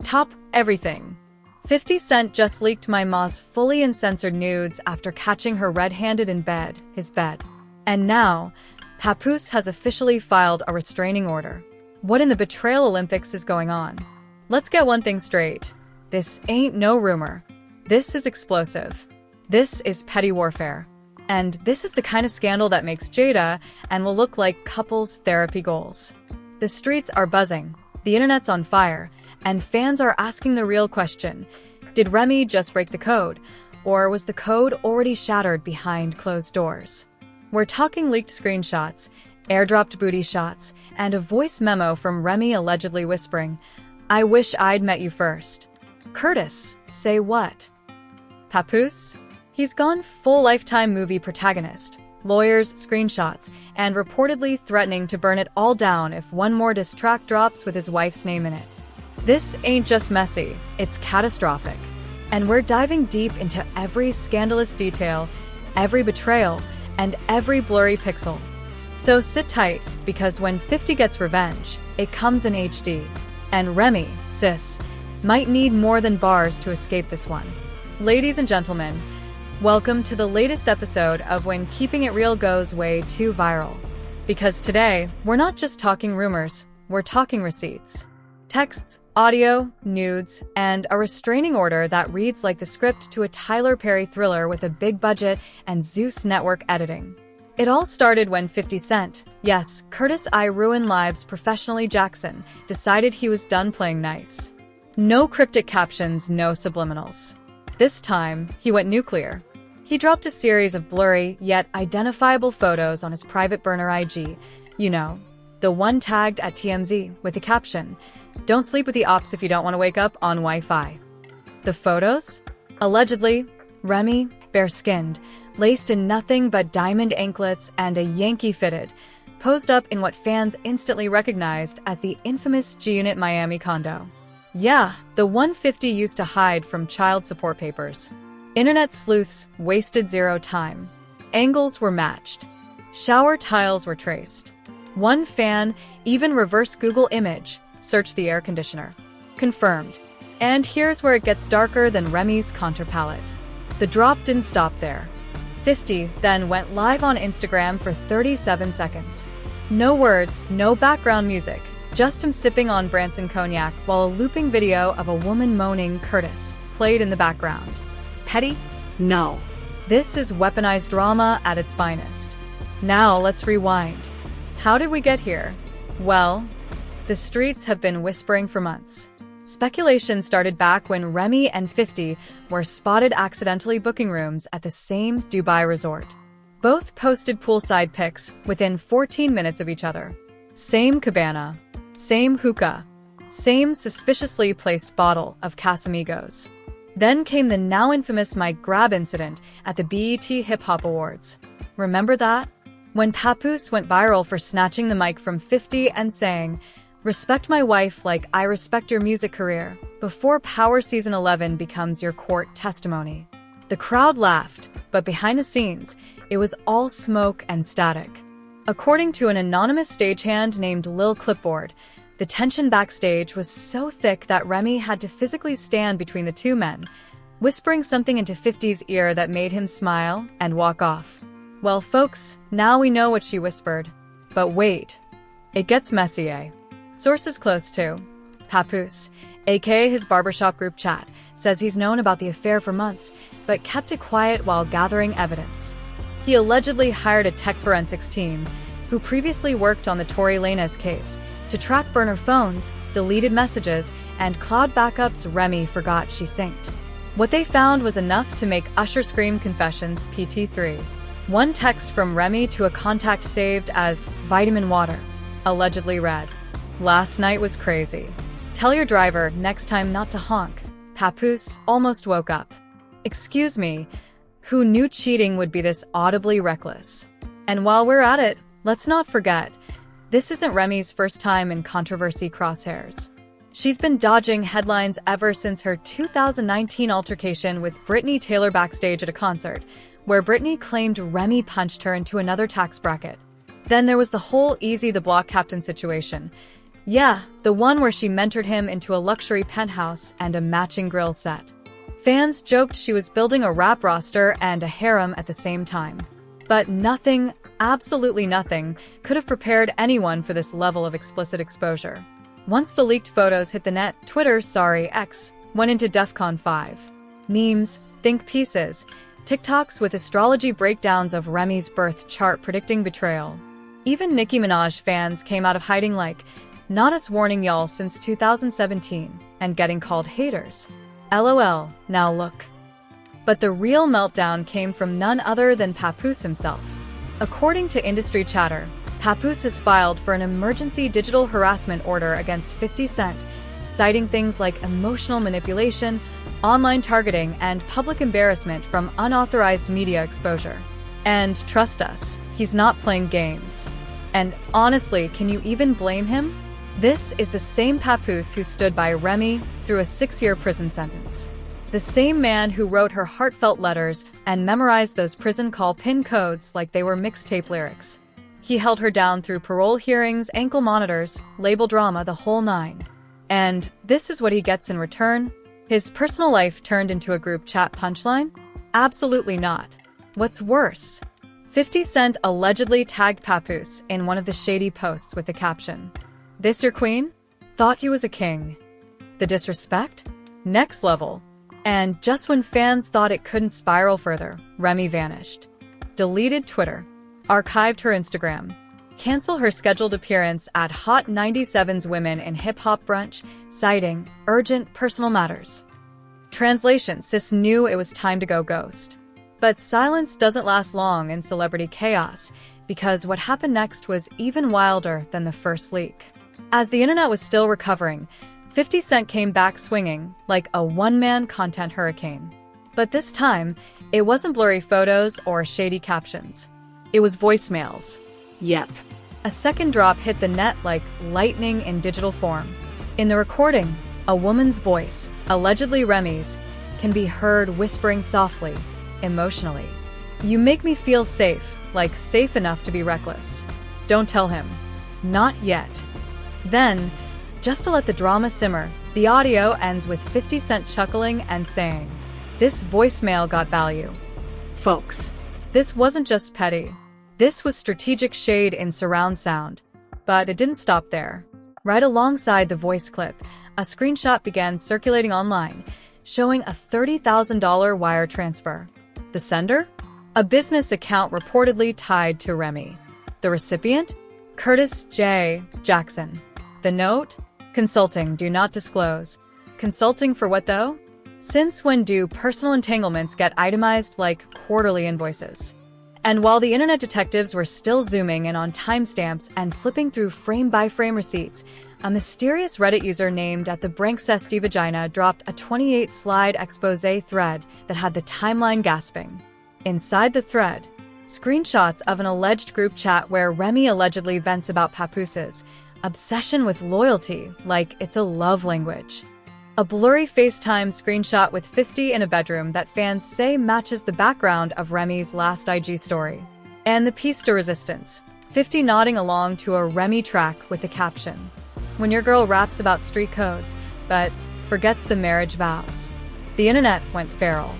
Top everything. 50 Cent just leaked my ma's fully uncensored nudes after catching her red-handed in his bed. And now, Papoose has officially filed a restraining order. What in the betrayal Olympics is going on? Let's get one thing straight. This ain't no rumor. This is explosive. This is petty warfare. And this is the kind of scandal that makes Jada and will look like couples therapy goals. The streets are buzzing, the internet's on fire, and fans are asking the real question. Did Remy just break the code? Or was the code already shattered behind closed doors? We're talking leaked screenshots, airdropped booty shots, and a voice memo from Remy allegedly whispering, "I wish I'd met you first." Curtis, say what? Papoose? He's gone full Lifetime movie protagonist, lawyers, screenshots, and reportedly threatening to burn it all down if one more diss track drops with his wife's name in it. This ain't just messy, it's catastrophic. And we're diving deep into every scandalous detail, every betrayal, and every blurry pixel. So sit tight, because when 50 gets revenge, it comes in HD. And Remy, sis, might need more than bars to escape this one. Ladies and gentlemen, welcome to the latest episode of When Keeping It Real Goes Way Too Viral. Because today, we're not just talking rumors, we're talking receipts. Texts, audio, nudes, and a restraining order that reads like the script to a Tyler Perry thriller with a big budget and Zeus Network editing. It all started when 50 Cent, yes, Curtis I Ruin Lives professionally Jackson, decided he was done playing nice. No cryptic captions, no subliminals. This time, he went nuclear. He dropped a series of blurry, yet identifiable photos on his private burner IG, you know, the one tagged at TMZ with the caption, "Don't sleep with the ops if you don't want to wake up on Wi-Fi." The photos? Allegedly, Remy, bare-skinned, laced in nothing but diamond anklets and a Yankee fitted, posed up in what fans instantly recognized as the infamous G-Unit Miami condo. Yeah, the 150 used to hide from child support papers. Internet sleuths wasted zero time. Angles were matched. Shower tiles were traced. One fan even reverse Google image searched the air conditioner. Confirmed. And here's where it gets darker than Remy's contour palette. The drop didn't stop there. 50 then went live on Instagram for 37 seconds. No words, no background music, just him sipping on Branson cognac while a looping video of a woman moaning Curtis played in the background. Petty? No. This is weaponized drama at its finest. Now let's rewind. How did we get here? Well, the streets have been whispering for months. Speculation started back when Remy and 50 were spotted accidentally booking rooms at the same Dubai resort. Both posted poolside pics within 14 minutes of each other. Same cabana, same hookah, same suspiciously placed bottle of Casamigos. Then came the now infamous mic grab incident at the BET Hip Hop Awards. Remember that? When Papoose went viral for snatching the mic from 50 and saying, "Respect my wife like I respect your music career," before Power Season 11 becomes your court testimony. The crowd laughed, but behind the scenes, it was all smoke and static. According to an anonymous stagehand named Lil Clipboard, the tension backstage was so thick that Remy had to physically stand between the two men, whispering something into 50's ear that made him smile and walk off. Well, folks, now we know what she whispered. But wait, it gets messy, eh? Sources close to Papoose, aka his barbershop group chat, says he's known about the affair for months, but kept it quiet while gathering evidence. He allegedly hired a tech forensics team, who previously worked on the Tory Lanez case, to track burner phones, deleted messages, and cloud backups Remy forgot she synced. What they found was enough to make Usher scream confessions PT3. One text from Remy to a contact saved as vitamin water allegedly read, "Last night was crazy. Tell your driver next time not to honk." Papoose almost woke up. Excuse me, who knew cheating would be this audibly reckless? And while we're at it, let's not forget, this isn't Remy's first time in controversy crosshairs. She's been dodging headlines ever since her 2019 altercation with Britney Taylor backstage at a concert, where Britney claimed Remy punched her into another tax bracket. Then there was the whole Easy the Block captain situation. Yeah, the one where she mentored him into a luxury penthouse and a matching grill set. Fans joked she was building a rap roster and a harem at the same time. But nothing, absolutely nothing, could have prepared anyone for this level of explicit exposure. Once the leaked photos hit the net, X, went into DEFCON 5. Memes, think pieces, TikToks with astrology breakdowns of Remy's birth chart predicting betrayal. Even Nicki Minaj fans came out of hiding like, "Not us warning y'all since 2017, and getting called haters. LOL, now look." But the real meltdown came from none other than Papoose himself. According to industry chatter, Papoose has filed for an emergency digital harassment order against 50 Cent, citing things like emotional manipulation, online targeting, and public embarrassment from unauthorized media exposure. And trust us, he's not playing games. And honestly, can you even blame him? This is the same Papoose who stood by Remy through a 6-year prison sentence. The same man who wrote her heartfelt letters and memorized those prison call pin codes like they were mixtape lyrics. He held her down through parole hearings, ankle monitors, label drama, the whole nine. And this is what he gets in return? His personal life turned into a group chat punchline? Absolutely not. What's worse? 50 Cent allegedly tagged Papoose in one of the shady posts with the caption, "This your queen? Thought you was a king." The disrespect? Next level. And just when fans thought it couldn't spiral further, Remy vanished. Deleted Twitter. Archived her Instagram. Cancel her scheduled appearance at Hot 97's Women in Hip Hop Brunch, citing urgent personal matters. Translation: sis knew it was time to go ghost. But silence doesn't last long in celebrity chaos, because what happened next was even wilder than the first leak. As the internet was still recovering, 50 Cent came back swinging like a one-man content hurricane. But this time, it wasn't blurry photos or shady captions. It was voicemails. Yep. A second drop hit the net like lightning in digital form. In the recording, a woman's voice, allegedly Remy's, can be heard whispering softly, emotionally. "You make me feel safe, like safe enough to be reckless. Don't tell him. Not yet." Then, just to let the drama simmer, the audio ends with 50 Cent chuckling and saying, "This voicemail got value. Folks, this wasn't just petty. This was strategic shade in surround sound." But it didn't stop there. Right alongside the voice clip, a screenshot began circulating online, showing a $30,000 wire transfer. The sender? A business account reportedly tied to Remy. The recipient? Curtis J. Jackson. The note? Consulting, do not disclose. Consulting for what though? Since when do personal entanglements get itemized like quarterly invoices? And while the internet detectives were still zooming in on timestamps and flipping through frame-by-frame receipts, a mysterious Reddit user named at the Branksesty Vagina dropped a 28-slide expose thread that had the timeline gasping. Inside the thread, screenshots of an alleged group chat where Remy allegedly vents about Papoose's obsession with loyalty, like it's a love language. A blurry FaceTime screenshot with 50 in a bedroom that fans say matches the background of Remy's last IG story. And the piece de resistance, 50 nodding along to a Remy track with the caption, "When your girl raps about street codes, but forgets the marriage vows." The internet went feral.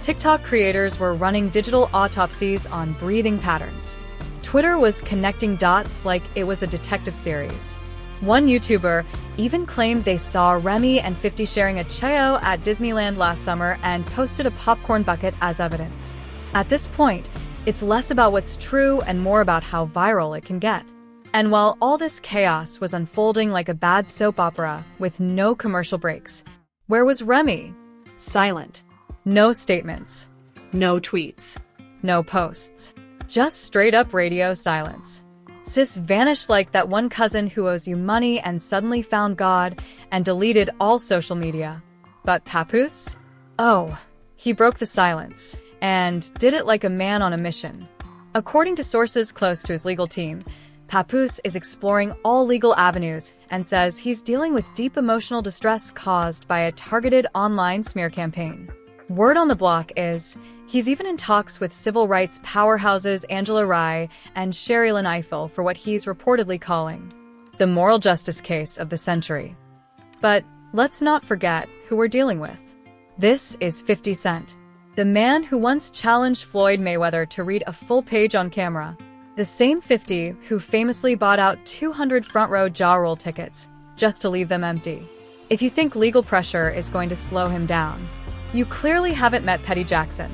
TikTok creators were running digital autopsies on breathing patterns. Twitter was connecting dots like it was a detective series. One YouTuber even claimed they saw Remy and 50 sharing a cheo at Disneyland last summer and posted a popcorn bucket as evidence. At this point, it's less about what's true and more about how viral it can get. And while all this chaos was unfolding like a bad soap opera with no commercial breaks, where was Remy? Silent. No statements. No tweets. No posts. Just straight-up radio silence. Sis vanished like that one cousin who owes you money and suddenly found God and deleted all social media. But Papoose? Oh, he broke the silence and did it like a man on a mission. According to sources close to his legal team, Papoose is exploring all legal avenues and says he's dealing with deep emotional distress caused by a targeted online smear campaign. Word on the block is he's even in talks with civil rights powerhouses Angela Rye and Sherry Lynn Eiffel for what he's reportedly calling the moral justice case of the century. But let's not forget who we're dealing with. This is 50 Cent, the man who once challenged Floyd Mayweather to read a full page on camera. The same 50 who famously bought out 200 front-row jaw roll tickets just to leave them empty. If you think legal pressure is going to slow him down, you clearly haven't met Petty Jackson.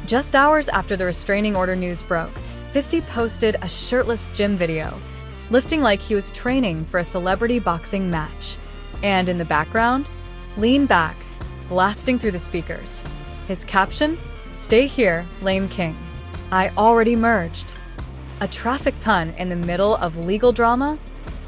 Just hours after the restraining order news broke, 50 posted a shirtless gym video, lifting like he was training for a celebrity boxing match. And in the background, lean back, blasting through the speakers. His caption, "Stay here, lame king. I already merged." A traffic pun in the middle of legal drama?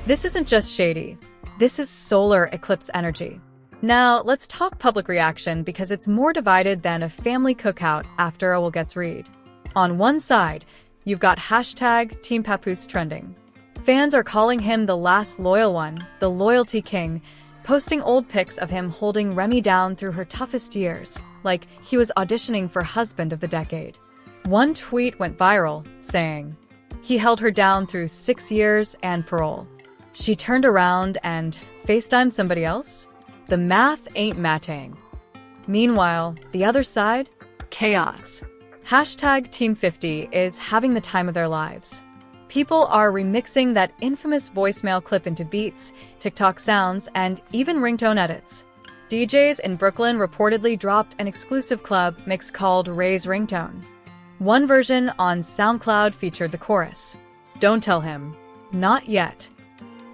This isn't just shady. This is solar eclipse energy. Now, let's talk public reaction because it's more divided than a family cookout after a will gets read. On one side, you've got hashtag Team Papoose trending. Fans are calling him the last loyal one, the loyalty king, posting old pics of him holding Remy down through her toughest years, like he was auditioning for husband of the decade. One tweet went viral, saying, "He held her down through 6 years and parole. She turned around and FaceTimed somebody else? The math ain't matching." Meanwhile, the other side? Chaos. Hashtag Team 50 is having the time of their lives. People are remixing that infamous voicemail clip into beats, TikTok sounds, and even ringtone edits. DJs in Brooklyn reportedly dropped an exclusive club mix called Ray's Ringtone. One version on SoundCloud featured the chorus, "Don't tell him, not yet."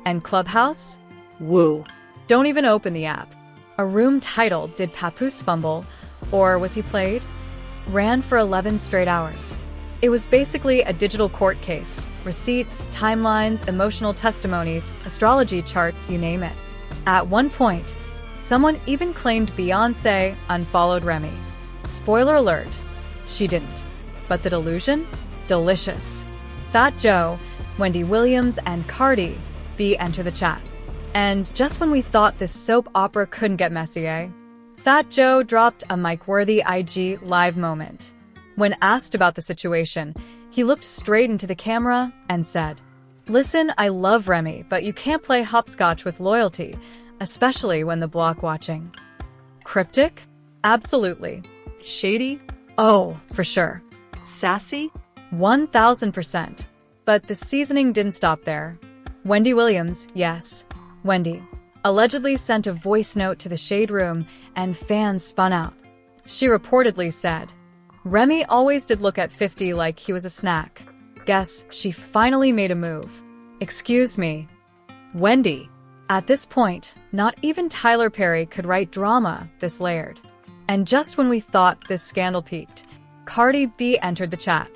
And Clubhouse? Woo. Don't even open the app. A room titled "Did Papoose Fumble?" or "Was He Played?" ran for 11 straight hours. It was basically a digital court case. Receipts, timelines, emotional testimonies, astrology charts, you name it. At one point, someone even claimed Beyoncé unfollowed Remy. Spoiler alert, she didn't. But the delusion? Delicious. Fat Joe, Wendy Williams, and Cardi B enter the chat. And just when we thought this soap opera couldn't get messy, Fat Joe dropped a mic-worthy IG live moment. When asked about the situation, he looked straight into the camera and said, "Listen, I love Remy, but you can't play hopscotch with loyalty, especially when the block watching." Cryptic? Absolutely. Shady? Oh, for sure. Sassy? 1000%. But the seasoning didn't stop there. Wendy Williams, yes, Wendy, allegedly sent a voice note to the Shade Room and fans spun out. She reportedly said, "Remy always did look at 50 like he was a snack. Guess she finally made a move. Excuse me. Wendy." At this point, not even Tyler Perry could write drama this layered. And just when we thought this scandal peaked, Cardi B entered the chat.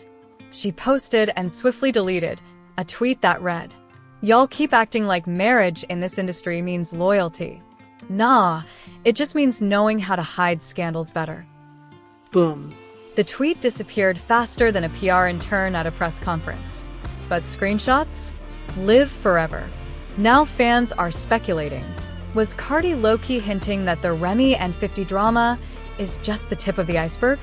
She posted and swiftly deleted a tweet that read, "Y'all keep acting like marriage in this industry means loyalty. Nah, it just means knowing how to hide scandals better." Boom. The tweet disappeared faster than a PR intern at a press conference. But screenshots? Live forever. Now fans are speculating. Was Cardi low-key hinting that the Remy and 50 drama is just the tip of the iceberg?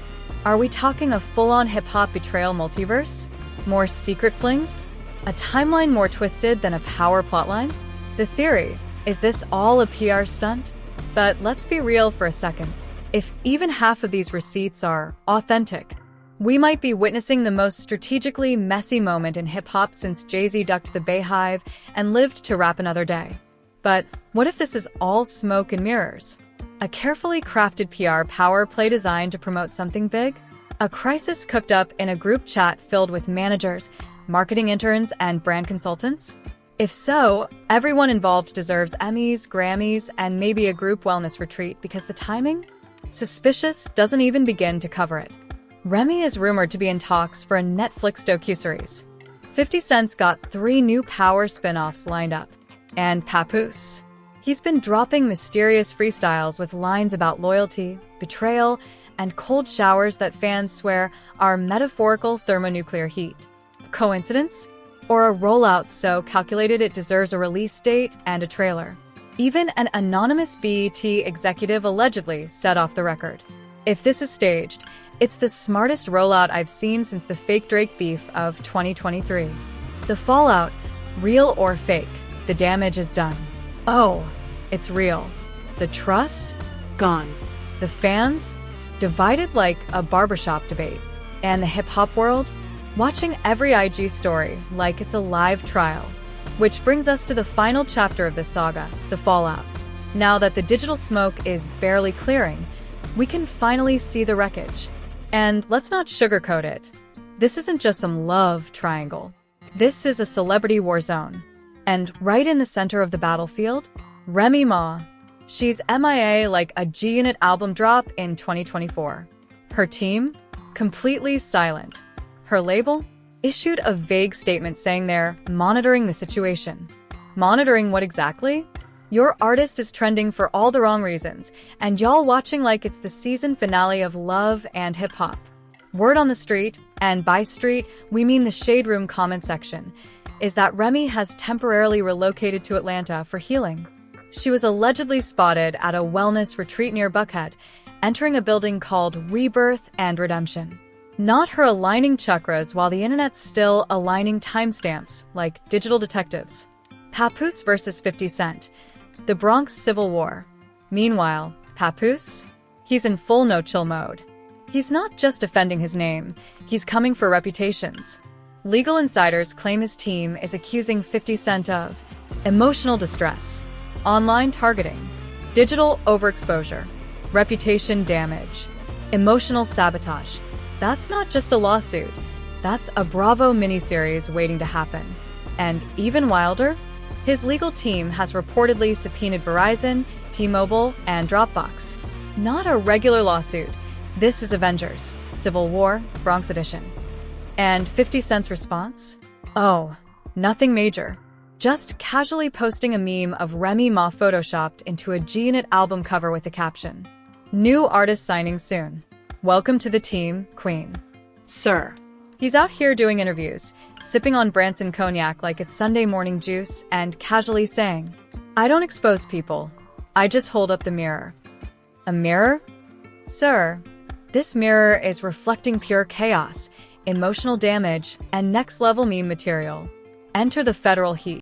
Are we talking a full-on hip-hop betrayal multiverse? More secret flings? A timeline more twisted than a power plotline? The theory, is this all a PR stunt? But let's be real for a second. If even half of these receipts are authentic, we might be witnessing the most strategically messy moment in hip-hop since Jay-Z ducked the Bayhive and lived to rap another day. But what if this is all smoke and mirrors? A carefully crafted PR power play designed to promote something big? A crisis cooked up in a group chat filled with managers, marketing interns, and brand consultants? If so, everyone involved deserves Emmys, Grammys, and maybe a group wellness retreat because the timing? Suspicious doesn't even begin to cover it. Remy is rumored to be in talks for a Netflix docuseries. 50 Cent's got 3 new Power spin-offs lined up. And Papoose. He's been dropping mysterious freestyles with lines about loyalty, betrayal, and cold showers that fans swear are metaphorical thermonuclear heat. Coincidence? Or a rollout so calculated it deserves a release date and a trailer? Even an anonymous BET executive allegedly said off the record, "If this is staged, it's the smartest rollout I've seen since the fake Drake beef of 2023. The fallout, real or fake, The damage is done. Oh, it's real. The trust? Gone. The fans? Divided like a barbershop debate. And the hip-hop world? Watching every IG story like it's a live trial. Which brings us to the final chapter of this saga, the fallout. Now that the digital smoke is barely clearing, we can finally see the wreckage. And let's not sugarcoat it. This isn't just some love triangle. This is a celebrity war zone. And right in the center of the battlefield, Remy Ma. She's MIA like a G-Unit album drop in 2024. Her team? Completely silent. Her label? Issued a vague statement saying they're monitoring the situation. Monitoring what exactly? Your artist is trending for all the wrong reasons, and y'all watching like it's the season finale of Love and Hip-Hop. Word on the street, and by street, we mean the Shade Room comment section, is that Remy has temporarily relocated to Atlanta for healing. She was allegedly spotted at a wellness retreat near Buckhead, entering a building called Rebirth and Redemption. Not her aligning chakras while the internet's still aligning timestamps like digital detectives. Papoose versus 50 Cent. The Bronx Civil War. Meanwhile, Papoose? He's in full no-chill mode. He's not just defending his name, he's coming for reputations. Legal insiders claim his team is accusing 50 Cent of emotional distress, online targeting, digital overexposure, reputation damage, emotional sabotage. That's not just a lawsuit. That's a Bravo miniseries waiting to happen. And even wilder, his legal team has reportedly subpoenaed Verizon, T-Mobile, and Dropbox. Not a regular lawsuit. This is Avengers, Civil War, Bronx Edition. And 50 Cent's response? Oh, nothing major. Just casually posting a meme of Remy Ma photoshopped into a G-Unit album cover with the caption, "New artist signing soon. Welcome to the team, Queen." Sir. He's out here doing interviews, sipping on Branson cognac like it's Sunday morning juice and casually saying, "I don't expose people. I just hold up the mirror." A mirror? Sir, this mirror is reflecting pure chaos, emotional damage, and next-level meme material. Enter the federal heat.